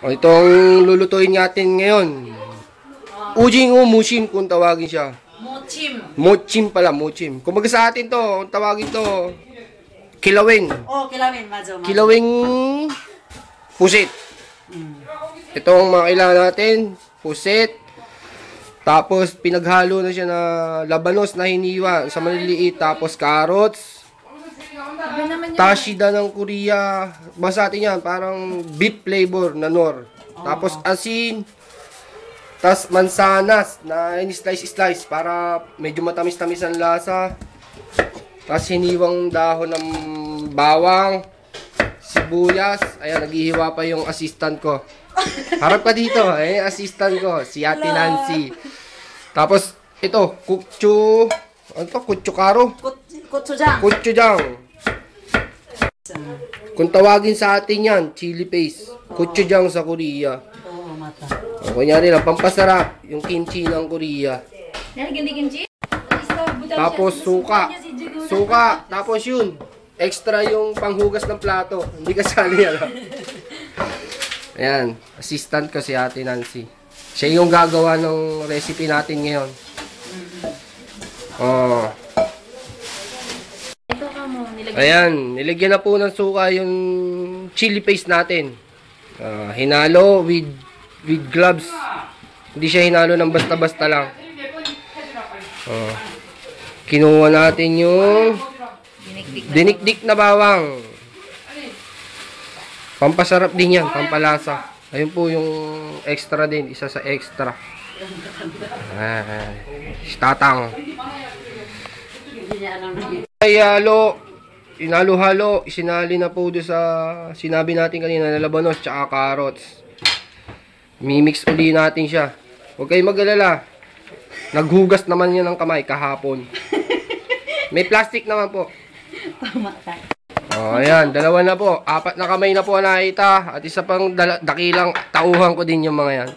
O, itong lulutuin natin ngayon. Ujingu mushim kung tawagin siya. Mochim. Mochim pala, mochim. Kung baga sa atin to, kung tawagin to, kilawin. Oh, kilawin. Mazo. Kilawing pusit. Ito ang mga kailangan natin. Pusit. Tapos, pinaghalo na siya na labanos na hiniwa sa maliliit. Tapos, carrots. Tashida ng Korea. Basta atin yan, parang beef flavor na nor. Tapos, asin. Tapos, mansanas na in-slice-slice para medyo matamis-tamis ang lasa. Tapos, hiniwang dahon ng bawang. Sibuyas. Ayan, naghihiwa pa yung assistant ko. Harap ka dito. Ayan, assistant ko. Si Ate Nancy. Tapos, ito. Kutsu. Ano to? Kutsukaro? Gochujang. Gochujang. Kung tawagin sa atin yan, chili paste. Gochujang sa Korea. Oo, mata. O, kunyari lang, pampasarap. Yung kimchi ng Korea. Tapos, suka. Suka. Tapos yun. Extra yung panghugas ng plato. Hindi kasali yan. Ayan. Assistant ko si Ate Nancy. Siya yung gagawa ng recipe natin ngayon. Oh. Ayan, nilagyan na po ng suka yung chili paste natin. Hinalo with gloves. Hindi siya hinalo ng basta-basta lang. Kinuha natin yung dinikdik na bawang. Pampasarap din yan, pampalasa. Ayun po yung extra din, isa sa extra. Tatang. Ay, inalo-halo, isinali na po doon sa sinabi natin kanina na labanos tsaka carrots. Mimix uli natin siya. Huwag kayong mag-alala. Naghugas naman yan ng kamay kahapon. May plastic naman po. Tama ka. Oh, ayan, dalawa na po. 4 na kamay na po nakita. At isa pang dakilang tauhan ko din yung mga yan.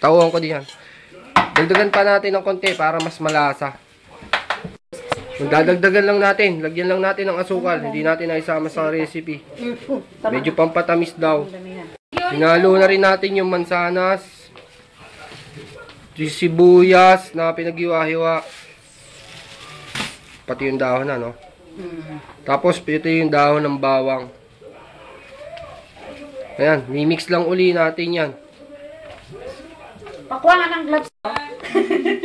Tauhan ko din yan. Dagdagan pa natin ng konti para mas malasa. Dadagdagan lang natin. Lagyan lang natin ng asukal. Hindi natin naisama sa recipe. Medyo pampatamis daw. Hinalo na rin natin yung mansanas. Yung sibuyas na pinaghiwa-hiwa. Pati yung dahon na, no? Tapos, ito yung dahon ng bawang. Ayan, mimix lang uli natin yan. Pakuha nga ng gloves.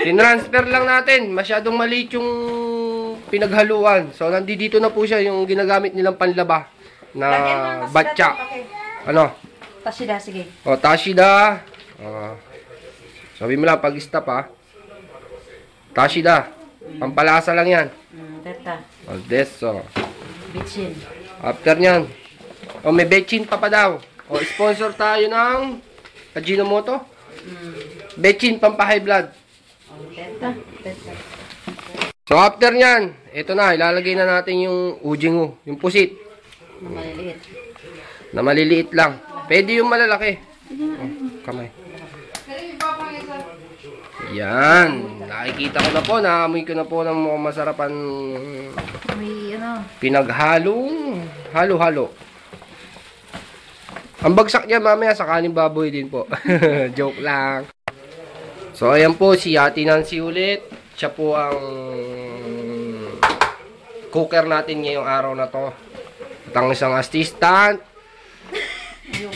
Tinransfer lang natin. Masyadong maliit yung pinaghaluan. So, nandito na po siya yung ginagamit nilang panlaba na batcha. Ano? Tashida, sige. O, Tashida. Sabi mo lang, pag-stop ha. Tashida. Pampalasa lang yan. Teta. O, deso. Bitchin. After nyan. O, may bechin pa daw. O, sponsor tayo ng Ajinomoto. Bechin, pampa-high blood. Teta. Teta. So, after nyan, ito na, ilalagay na natin yung ujingu, yung pusit. Maliliit. Na maliliit lang. Pwede yung malalaki. Oh, kamay. Yan. Nakikita ko na po, naamoy ko na po ng mga masarapan May ano. pinaghalong halo-halo. Ang bagsak niya mamaya sa kaning baboy din po. Joke lang. So, ayan po si Ate Nancy ulit. Siya po ang cooker natin ngayong araw na to. At ang isang assistant.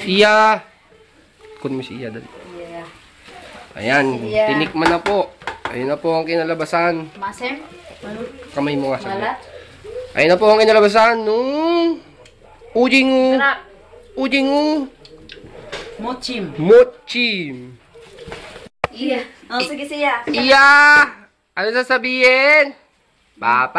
Iya. Kun mo si Iya dali. Yeah. Ayan, Yeah. tinikman na po. Ayun na po ang kinalabasan. Masem? Kamay mo nga sa Malat? ayun na po ang kinalabasan nung ujingu. Sarap. Ujingu. Mochim. Mochim. Iya. Oh, sige siya. Iya. Ano sasabihin? Pa.